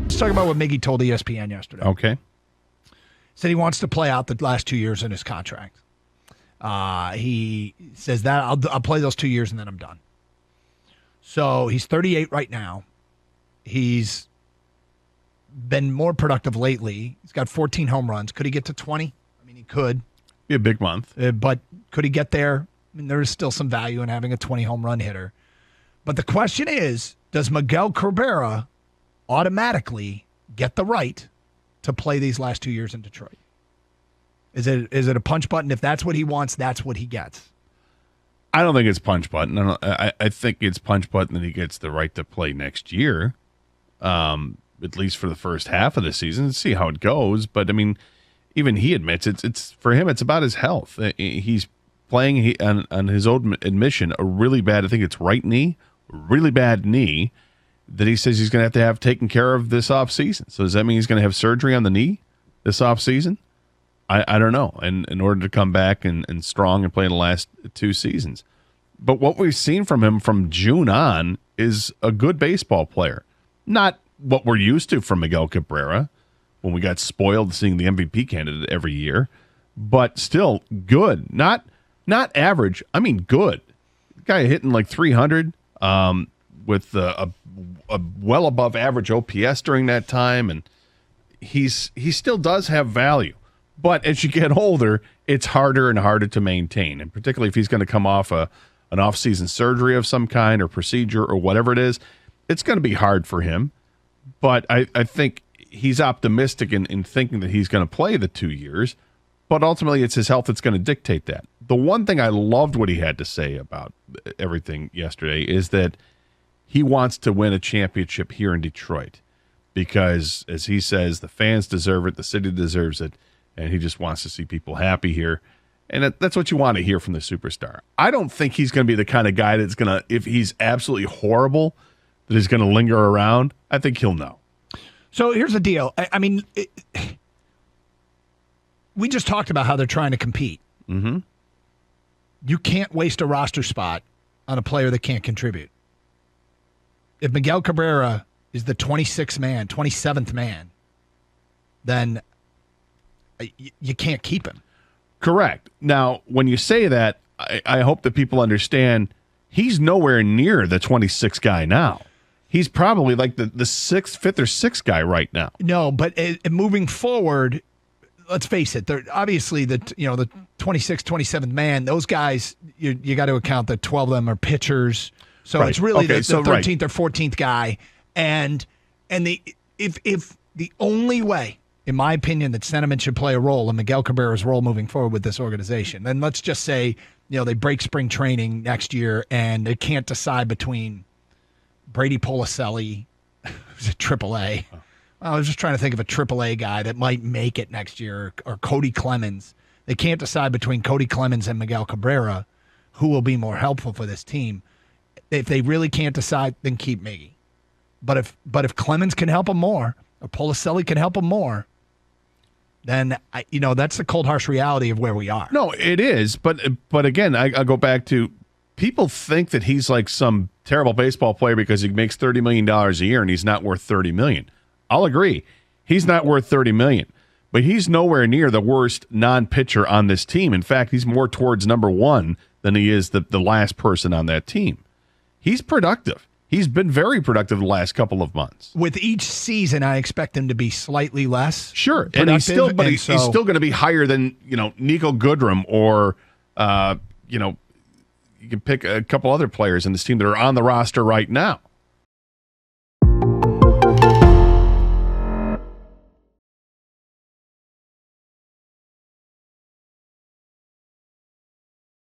Let's talk about what Miggy told ESPN yesterday. Okay. Said he wants to play out the last 2 years in his contract. He says that I'll play those 2 years and then I'm done. So he's 38 right now. He's been more productive lately. He's got 14 home runs. Could he get to 20? I mean, he could. Be a big month. But could he get there? I mean, there is still some value in having a 20 home run hitter. But the question is, does Miguel Cabrera automatically get the right to play these last 2 years in Detroit? Is it a punch button? If that's what he wants, that's what he gets. I don't think it's punch button. I think it's punch button that he gets the right to play next year, at least for the first half of the season. See how it goes. But I mean, even he admits it's for him. It's about his health. He's playing on his own admission a really bad. I think it's right knee, really bad knee that he says he's going to have taken care of this offseason. So does that mean he's going to have surgery on the knee this offseason? I don't know. And in order to come back and strong and play in the last 2 seasons. But what we've seen from him from June on is a good baseball player. Not what we're used to from Miguel Cabrera when we got spoiled seeing the MVP candidate every year, but still good. Not average. I mean good. Guy hitting like 300 with a well above average OPS during that time, and he still does have value. But as you get older, it's harder and harder to maintain, and particularly if he's going to come off an off-season surgery of some kind or procedure or whatever it is, it's going to be hard for him. But I think he's optimistic in thinking that he's going to play the 2 years, but ultimately it's his health that's going to dictate that. The one thing I loved what he had to say about everything yesterday is that he wants to win a championship here in Detroit because, as he says, the fans deserve it, the city deserves it, and he just wants to see people happy here. And that's what you want to hear from the superstar. I don't think he's going to be the kind of guy that's going to, if he's absolutely horrible, that he's going to linger around. I think he'll know. So here's the deal. I mean, we just talked about how they're trying to compete. Mm-hmm. You can't waste a roster spot on a player that can't contribute. If Miguel Cabrera is the 26th man, 27th man, then you can't keep him. Correct. Now, when you say that, I hope that people understand he's nowhere near the 26th guy now. He's probably like the 6th, 5th, or 6th guy right now. No, but moving forward, let's face it. They're obviously the 26th, 27th man. Those guys, you got to account that 12 of them are pitchers. So right. It's really okay, the 13th or 14th guy. And if the only way, in my opinion, that sentiment should play a role in Miguel Cabrera's role moving forward with this organization, then let's just say they break spring training next year and they can't decide between Brady Policelli, who's at AAA. I was just trying to think of a AAA guy that might make it next year, or Cody Clemens. They can't decide between Cody Clemens and Miguel Cabrera who will be more helpful for this team. If they really can't decide, then keep Miggy. But if Clemens can help him more, or Policelli can help him more, then that's the cold, harsh reality of where we are. No, it is. But again, I go back to people think that he's like some terrible baseball player because he makes $30 million a year and he's not worth $30 million. I'll agree. He's not worth $30 million. But he's nowhere near the worst non-pitcher on this team. In fact, he's more towards number one than he is the last person on that team. He's productive. He's been very productive the last couple of months. With each season, I expect him to be slightly less. Sure, and he's still going to be higher than Nico Goodrum or you can pick a couple other players in this team that are on the roster right now.